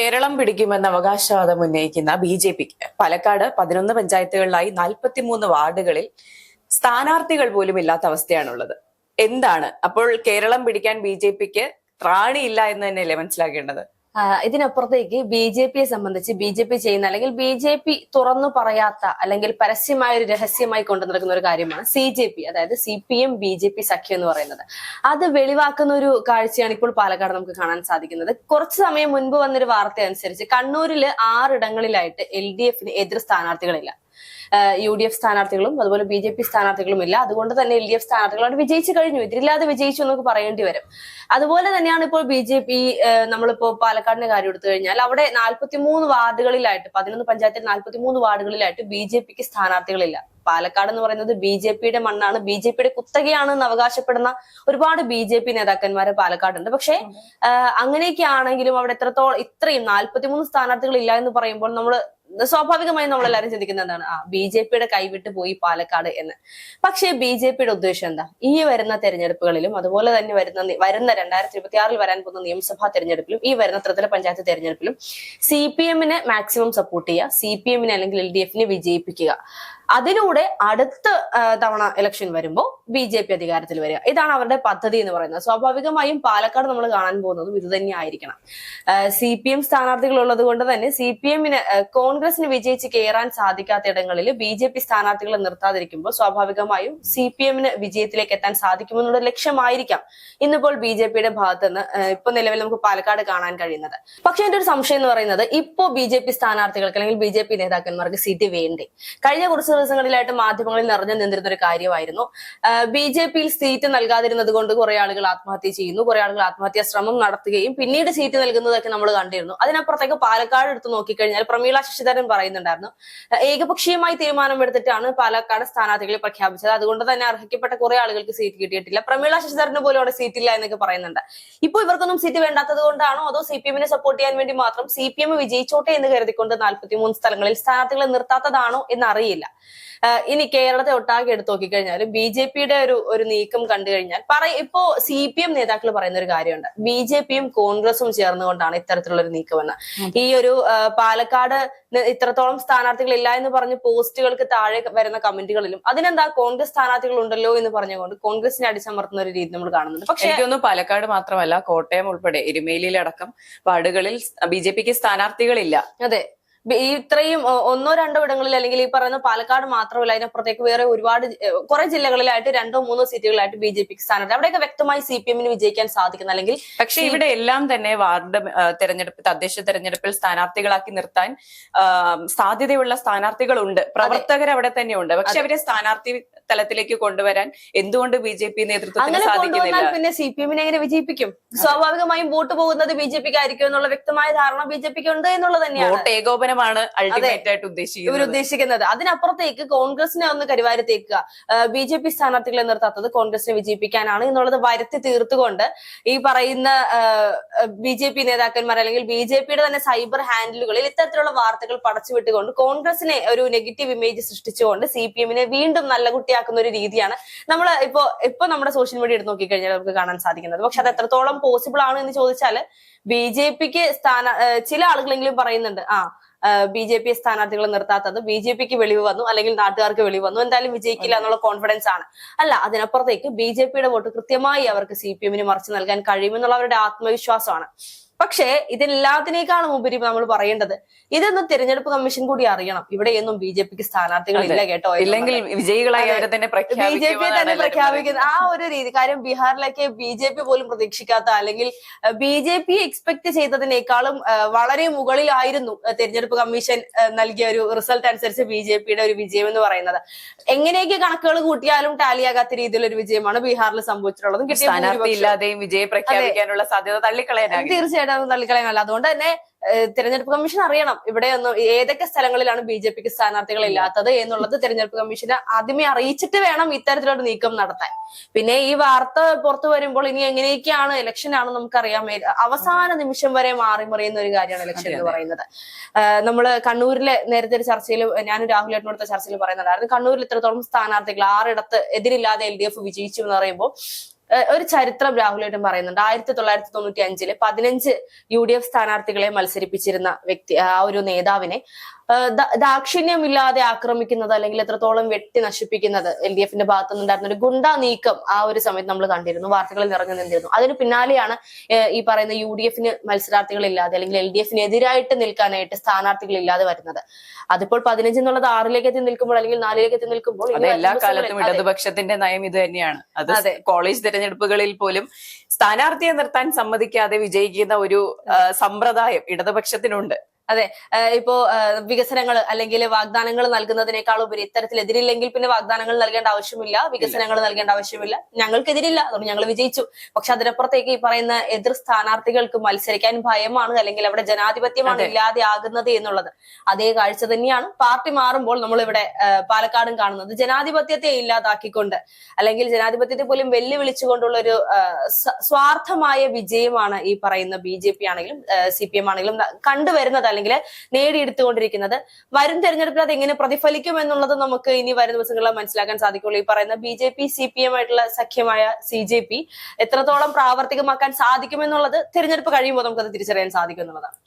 കേരളം പിടിക്കുമെന്ന അവകാശവാദം ഉന്നയിക്കുന്ന ബി.ജെ.പിക്ക് പാലക്കാട് 11 പഞ്ചായത്തുകളിലായി 43 വാർഡുകളിൽ സ്ഥാനാർത്ഥികൾ പോലും ഇല്ലാത്ത അവസ്ഥയാണുള്ളത്. എന്താണ് അപ്പോൾ കേരളം പിടിക്കാൻ ബി.ജെ.പിക്ക് ത്രാണിയില്ല എന്ന് തന്നെയല്ലേ മനസ്സിലാക്കേണ്ടത്? ഇതിനപ്പുറത്തേക്ക് ബി.ജെ.പിയെ സംബന്ധിച്ച് ബി.ജെ.പി ചെയ്യുന്ന അല്ലെങ്കിൽ ബി.ജെ.പി തുറന്നു പറയാത്ത അല്ലെങ്കിൽ പരസ്യമായ ഒരു രഹസ്യമായി കൊണ്ടു നടക്കുന്ന ഒരു കാര്യമാണ് CJP, അതായത് CPM BJP സഖ്യം എന്ന് പറയുന്നത്. അത് വെളിവാക്കുന്ന ഒരു കാഴ്ചയാണ് ഇപ്പോൾ പാലക്കാട് നമുക്ക് കാണാൻ സാധിക്കുന്നത്. കുറച്ചു സമയം മുൻപ് വന്നൊരു വാർത്ത അനുസരിച്ച് കണ്ണൂരില് 6 ഇടങ്ങളിലായിട്ട് LDFന് എതിർ സ്ഥാനാർത്ഥികളില്ല. UDF സ്ഥാനാർത്ഥികളും അതുപോലെ BJP സ്ഥാനാർത്ഥികളും ഇല്ല. അതുകൊണ്ട് തന്നെ LDF സ്ഥാനാർത്ഥികൾ അവിടെ വിജയിച്ചു കഴിഞ്ഞു, എതിരില്ലാതെ വിജയിച്ചു എന്നൊക്കെ പറയേണ്ടി വരും. അതുപോലെ തന്നെയാണ് ഇപ്പോൾ BJP. നമ്മളിപ്പോ പാലക്കാടിന്റെ കാര്യം എടുത്തു കഴിഞ്ഞാൽ അവിടെ 43 വാർഡുകളിലായിട്ട് 11 പഞ്ചായത്തിൽ 43 വാർഡുകളിലായിട്ട് BJPക്ക് സ്ഥാനാർത്ഥികളില്ല. പാലക്കാട് എന്ന് പറയുന്നത് BJPയുടെ മണ്ണാണ്, BJPയുടെ കുത്തകയാണ് എന്ന് അവകാശപ്പെടുന്ന ഒരുപാട് BJP നേതാക്കന്മാര് പാലക്കാടുണ്ട്. പക്ഷെ അങ്ങനെയൊക്കെ ആണെങ്കിലും അവിടെ ഇത്രയും 43 സ്ഥാനാർത്ഥികൾ ഇല്ല എന്ന് പറയുമ്പോൾ സ്വാഭാവികമായും നമ്മളെല്ലാരും ചിന്തിക്കുന്നത് എന്താണ്, BJPയുടെ കൈവിട്ട് പോയി പാലക്കാട് എന്ന്. പക്ഷേ BJPയുടെ ഉദ്ദേശം എന്താ? ഈ വരുന്ന തെരഞ്ഞെടുപ്പുകളിലും അതുപോലെ തന്നെ വരുന്ന 2026 വരാൻ പോകുന്ന നിയമസഭാ തെരഞ്ഞെടുപ്പിലും ഈ വരുന്ന ത്രിതല പഞ്ചായത്ത് തെരഞ്ഞെടുപ്പിലും CPMന് മാക്സിമം സപ്പോർട്ട് ചെയ്യുക, CPMനെ അല്ലെങ്കിൽ LDFനെ വിജയിപ്പിക്കുക. അതിലൂടെ അടുത്ത തവണ ഇലക്ഷൻ വരുമ്പോൾ BJP അധികാരത്തിൽ വരിക. ഇതാണ് അവരുടെ പദ്ധതി എന്ന് പറയുന്നത്. സ്വാഭാവികമായും പാലക്കാട് നമ്മൾ കാണാൻ പോകുന്നതും ഇത് തന്നെ ആയിരിക്കണം. CPM സ്ഥാനാർത്ഥികൾ ഉള്ളത് കൊണ്ട് തന്നെ CPMന് കോൺഗ്രസിന് വിജയിച്ച് കയറാൻ സാധിക്കാത്ത ഇടങ്ങളിൽ BJP സ്ഥാനാർത്ഥികളെ നിർത്താതിരിക്കുമ്പോൾ സ്വാഭാവികമായും CPMന് വിജയത്തിലേക്ക് എത്താൻ സാധിക്കുമെന്നുള്ള ലക്ഷ്യമായിരിക്കാം ഇന്നിപ്പോൾ BJPയുടെ ഭാഗത്തുനിന്ന് ഇപ്പൊ നിലവിൽ നമുക്ക് പാലക്കാട് കാണാൻ കഴിയുന്നത്. പക്ഷെ എന്റെ ഒരു സംശയം എന്ന് പറയുന്നത്, ഇപ്പോ BJP സ്ഥാനാർത്ഥികൾക്ക് അല്ലെങ്കിൽ BJP നേതാക്കന്മാർക്ക് സീറ്റ് വേണ്ടേ? കഴിഞ്ഞ കുറച്ച് ദിവസങ്ങളിലായിട്ട് മാധ്യമങ്ങളിൽ നിറഞ്ഞു നിന്നിരുന്ന ഒരു കാര്യമായിരുന്നു, BJPയിൽ സീറ്റ് നൽകാതിരുന്നത് കൊണ്ട് കുറെ ആളുകൾ ആത്മഹത്യ ചെയ്യുന്നു, കുറെ ആളുകൾ ആത്മഹത്യാ ശ്രമം നടത്തുകയും പിന്നീട് സീറ്റ് നൽകുന്നതൊക്കെ നമ്മൾ കണ്ടിരുന്നു. അതിനപ്പുറത്തേക്ക് പാലക്കാട് എടുത്ത് നോക്കിക്കഴിഞ്ഞാൽ പ്രമീള ശശിധരൻ പറയുന്നുണ്ടായിരുന്നു, ഏകപക്ഷീയമായി തീരുമാനമെടുത്തിട്ടാണ് പാലക്കാട് സ്ഥാനാർത്ഥികളെ പ്രഖ്യാപിച്ചത്, അതുകൊണ്ട് തന്നെ അർഹിക്കപ്പെട്ട കുറെ ആളുകൾക്ക് സീറ്റ് കിട്ടിയിട്ടില്ല, പ്രമീള ശശിധരന് പോലും അവിടെ സീറ്റില്ല എന്നൊക്കെ പറയുന്നുണ്ട്. ഇപ്പൊ ഇവർക്കൊന്നും സീറ്റ് വേണ്ടാത്തത് കൊണ്ടാണോ അതോ CPMനെ സപ്പോർട്ട് ചെയ്യാൻ വേണ്ടി മാത്രം CPM വിജയിച്ചോട്ടെ എന്ന് കരുതിക്കൊണ്ട് 43 സ്ഥലങ്ങളിൽ സ്ഥാനാർത്ഥികളെ നിർത്താത്തതാണോ എന്നറിയില്ല. ഇനി കേരളത്തെ ഒട്ടാകെ എടുത്തു നോക്കിക്കഴിഞ്ഞാലും BJPയുടെ ഒരു നീക്കം കണ്ടു കഴിഞ്ഞാൽ ഇപ്പോ CPM നേതാക്കൾ പറയുന്ന ഒരു കാര്യമുണ്ട്, BJPയും കോൺഗ്രസും ചേർന്നുകൊണ്ടാണ് ഇത്തരത്തിലുള്ള ഒരു നീക്കമെന്ന്. ഈ ഒരു പാലക്കാട് ഇത്രത്തോളം സ്ഥാനാർത്ഥികൾ ഇല്ല എന്ന് പറഞ്ഞ് പോസ്റ്റുകൾക്ക് താഴെ വരുന്ന കമന്റുകളിലും അതിനെന്താ കോൺഗ്രസ് സ്ഥാനാർത്ഥികൾ ഉണ്ടല്ലോ എന്ന് പറഞ്ഞുകൊണ്ട് കോൺഗ്രസിനെ അടിച്ചമർത്തുന്ന ഒരു രീതി നമ്മൾ കാണുന്നുണ്ട്. പക്ഷേ എനിക്കൊന്നും പാലക്കാട് മാത്രമല്ല, കോട്ടയം ഉൾപ്പെടെ എരുമേലിയിലടക്കം വാർഡുകളിൽ BJPക്ക് സ്ഥാനാർത്ഥികളില്ല. അതെ, ഇത്രയും 1-2 ഇടങ്ങളിൽ അല്ലെങ്കിൽ ഈ പറയുന്ന പാലക്കാട് മാത്രമല്ല, അതിനപ്പുറത്തേക്ക് വേറെ കുറെ ജില്ലകളിലായിട്ട് 2-3 സീറ്റുകളായിട്ട് BJPക്ക് സ്ഥാനാർത്ഥി, അവിടെയൊക്കെ വ്യക്തമായി CPMന് വിജയിക്കാൻ സാധിക്കുന്ന അല്ലെങ്കിൽ പക്ഷെ ഇവിടെ എല്ലാം തന്നെ വാർഡ് തെരഞ്ഞെടുപ്പ്, തദ്ദേശ തെരഞ്ഞെടുപ്പിൽ സ്ഥാനാർത്ഥികളാക്കി നിർത്താൻ സാധ്യതയുള്ള സ്ഥാനാർത്ഥികളുണ്ട്, പ്രവർത്തകർ അവിടെ തന്നെയുണ്ട്. പക്ഷെ അവരെ സ്ഥാനാർത്ഥി തലത്തിലേക്ക് കൊണ്ടുവരാൻ എന്തുകൊണ്ട് BJP നേതൃത്വത്തിന് സാധിക്കുന്നില്ല? പിന്നെ CPMനെ എങ്ങനെ വിജയിപ്പിക്കും? സ്വാഭാവികമായും വോട്ട് പോകുന്നത് BJPക്ക് ആയിരിക്കും എന്നുള്ള വ്യക്തമായ ധാരണ BJPക്ക് ഉണ്ട് എന്നുള്ളത് തന്നെയാണ്. വോട്ട് ഏകോപനമാണ് അൾട്ടിമേറ്റ് ആയിട്ട് ഉദ്ദേശിക്കുന്നത്. അതിനപ്പുറത്തേക്ക് കോൺഗ്രസിനെ ഒന്ന് കരിവാരത്തേക്കുക, BJP സ്ഥാനാർത്ഥികളെ നിർത്താത്തത് കോൺഗ്രസിനെ വിജയിപ്പിക്കാനാണ് എന്നുള്ളത് വരുത്തി തീർത്തുകൊണ്ട് ഈ പറയുന്ന BJP നേതാക്കന്മാർ അല്ലെങ്കിൽ BJPയുടെ തന്നെ സൈബർ ഹാൻഡിലുകളിൽ ഇത്തരത്തിലുള്ള വാർത്തകൾ പടച്ചുവിട്ടുകൊണ്ട് കോൺഗ്രസിനെ ഒരു നെഗറ്റീവ് ഇമേജ് സൃഷ്ടിച്ചുകൊണ്ട് CPMനെ വീണ്ടും നല്ല കുട്ടിയാക്കുന്ന ഒരു രീതിയാണ് നമ്മൾ ഇപ്പൊ നമ്മുടെ സോഷ്യൽ മീഡിയ എടുത്ത് നോക്കിക്കഴിഞ്ഞാൽ നമുക്ക് കാണാൻ സാധിക്കുന്നത്. പക്ഷെ അത് എത്രത്തോളം പോസിബിൾ ആണ് എന്ന് ചോദിച്ചാൽ BJPക്ക് ചില ആളുകളെങ്കിലും പറയുന്നുണ്ട്, BJP സ്ഥാനാർത്ഥികളെ നിർത്താത്തത് BJPക്ക് വെളിവ് വന്നു അല്ലെങ്കിൽ നാട്ടുകാർക്ക് വെളിവ് വന്നു, എന്തായാലും വിജയിക്കില്ല എന്നുള്ള കോൺഫിഡൻസ് ആണ്. അല്ല, അതിനപ്പുറത്തേക്ക് BJPയുടെ വോട്ട് കൃത്യമായി അവർക്ക് CPMന് മറിച്ച് നൽകാൻ കഴിയുമെന്നുള്ള അവരുടെ ആത്മവിശ്വാസമാണ്. പക്ഷേ ഇതിനെല്ലാത്തിനേക്കാളും ഉപരി നമ്മൾ പറയേണ്ടത്, ഇതൊന്നും തെരഞ്ഞെടുപ്പ് കമ്മീഷൻ കൂടി അറിയണം, ഇവിടെയൊന്നും BJPക്ക് സ്ഥാനാർത്ഥികൾ ഇല്ല കേട്ടോ, ഇല്ലെങ്കിൽ വിജയികളായി BJP തന്നെ പ്രഖ്യാപിക്കുന്ന ആ ഒരു രീതി. കാര്യം ബീഹാറിലേക്ക് BJP പോലും പ്രതീക്ഷിക്കാത്ത അല്ലെങ്കിൽ BJP എക്സ്പെക്ട് ചെയ്തതിനേക്കാളും വളരെ മുകളിലായിരുന്നു തെരഞ്ഞെടുപ്പ് കമ്മീഷൻ നൽകിയ ഒരു റിസൾട്ട് അനുസരിച്ച് BJPയുടെ ഒരു വിജയം എന്ന് പറയുന്നത്. എങ്ങനെയൊക്കെ കണക്കുകൾ കൂട്ടിയാലും ടാലിയാകാത്ത രീതിയിലുള്ള ഒരു വിജയമാണ് ബീഹാറിൽ സംഭവിച്ചിട്ടുള്ളത്. സ്ഥാനാർത്ഥിയില്ലാതെയും വിജയം പ്രഖ്യാപിക്കാനുള്ള സാധ്യത തള്ളിക്കളയാനാകും. തീർച്ചയായിട്ടും തള്ളിക്കളയാനല്ല. അതുകൊണ്ട് തന്നെ തെരഞ്ഞെടുപ്പ് കമ്മീഷൻ അറിയണം ഇവിടെയൊന്നും ഏതൊക്കെ സ്ഥലങ്ങളിലാണ് BJPക്ക് സ്ഥാനാർത്ഥികൾ ഇല്ലാത്തത് എന്നുള്ളത് തെരഞ്ഞെടുപ്പ് കമ്മീഷനെ ആദ്യമേ അറിയിച്ചിട്ട് വേണം ഇത്തരത്തിലൊരു നീക്കം നടത്താൻ. പിന്നെ ഈ വാർത്ത പുറത്തു വരുമ്പോൾ ഇനി എങ്ങനെയൊക്കെയാണ് ഇലക്ഷൻ ആണ് നമുക്കറിയാം, അവസാന നിമിഷം വരെ മാറിമറിയുന്ന ഒരു കാര്യമാണ് ഇലക്ഷൻ എന്ന് പറയുന്നത്. നമ്മള് കണ്ണൂരിലെ നേരത്തെ ഒരു ചർച്ചയിൽ ഞാനും രാഹുലേട്ടനോടുത്ത ചർച്ചയിൽ പറയുന്നുണ്ടായിരുന്നു, കണ്ണൂരിൽ ഇത്രത്തോളം സ്ഥാനാർത്ഥികൾ 6 ഇടത്ത് എതിരില്ലാതെ LDF വിജയിച്ചു എന്ന് പറയുമ്പോൾ ഒരു ചരിത്രം രാഹുലേട്ടൻ പറയുന്നുണ്ട്. 1995 15 UDF സ്ഥാനാർത്ഥികളെ മത്സരിപ്പിച്ചിരുന്ന വ്യക്തി, ആ ഒരു നേതാവിനെ ദാക്ഷിണ്യമില്ലാതെ ആക്രമിക്കുന്നത് അല്ലെങ്കിൽ എത്രത്തോളം വെട്ടി നശിപ്പിക്കുന്നത് LDF-ന്റെ ഭാഗത്തു നിന്നുണ്ടായിരുന്ന ഒരു ഗുണ്ടാ നീക്കം ആ ഒരു സമയത്ത് നമ്മൾ കണ്ടിരുന്നു, വാർത്തകളിൽ നിറഞ്ഞു നിന്നിരുന്നു. അതിന് പിന്നാലെയാണ് ഈ പറയുന്ന UDF-ന് മത്സരാർത്ഥികളില്ലാതെ അല്ലെങ്കിൽ LDF-ന് എതിരായിട്ട് നിൽക്കാനായിട്ട് സ്ഥാനാർത്ഥികളില്ലാതെ വരുന്നത്. അതിപ്പോൾ 15 എന്നുള്ളത് 6-ലേക്ക് എത്തി നിൽക്കുമ്പോൾ അല്ലെങ്കിൽ 4-ലേക്ക് എത്തി നിൽക്കുമ്പോൾ എല്ലാ കാലത്തും ഇടതുപക്ഷത്തിന്റെ നയം ഇത് തന്നെയാണ്. അത് കോളേജ് തെരഞ്ഞെടുപ്പുകളിൽ പോലും സ്ഥാനാർത്ഥിയെ നിർത്താൻ സമ്മതിക്കാതെ വിജയിക്കുന്ന ഒരു സമ്പ്രദായം ഇടതുപക്ഷത്തിനുണ്ട്. അതെ, ഇപ്പോ വികസനങ്ങൾ അല്ലെങ്കിൽ വാഗ്ദാനങ്ങൾ നൽകുന്നതിനേക്കാൾ ഉപരി ഇത്തരത്തിൽ എതിരില്ലെങ്കിൽ പിന്നെ വാഗ്ദാനങ്ങൾ നൽകേണ്ട ആവശ്യമില്ല, വികസനങ്ങൾ നൽകേണ്ട ആവശ്യമില്ല, ഞങ്ങൾക്കെതിരില്ല, അതുകൊണ്ട് ഞങ്ങൾ വിജയിച്ചു. പക്ഷെ അതിനപ്പുറത്തേക്ക് ഈ പറയുന്ന എതിർ സ്ഥാനാർത്ഥികൾക്ക് മത്സരിക്കാൻ ഭയമാണ് അല്ലെങ്കിൽ അവിടെ ജനാധിപത്യമാണ് ഇല്ലാതെ ആകുന്നത് എന്നുള്ളത് അതേ കാഴ്ച തന്നെയാണ് പാർട്ടി മാറുമ്പോൾ നമ്മളിവിടെ പാലക്കാടും കാണുന്നത്. ജനാധിപത്യത്തെ ഇല്ലാതാക്കിക്കൊണ്ട് അല്ലെങ്കിൽ ജനാധിപത്യത്തെ പോലും വെല്ലുവിളിച്ചുകൊണ്ടുള്ള ഒരു സ്വാർത്ഥമായ വിജയമാണ് ഈ പറയുന്ന BJP ആണെങ്കിലും CPM ആണെങ്കിലും കണ്ടുവരുന്നത് അല്ലെങ്കിൽ നേടിയെടുത്തുകൊണ്ടിരിക്കുന്നത്. വരും തെരഞ്ഞെടുപ്പിൽ അത് എങ്ങനെ പ്രതിഫലിക്കും എന്നുള്ളത് നമുക്ക് ഇനി വരും ദിവസങ്ങളിൽ മനസ്സിലാക്കാൻ സാധിക്കുള്ളൂ. ഈ പറയുന്ന BJP CPM ആയിട്ടുള്ള സഖ്യമായ CJP എത്രത്തോളം പ്രാവർത്തികമാക്കാൻ സാധിക്കുമെന്നുള്ളത് തെരഞ്ഞെടുപ്പ് കഴിയുമ്പോൾ നമുക്കത് തിരിച്ചറിയാൻ സാധിക്കും എന്നുള്ളതാണ്.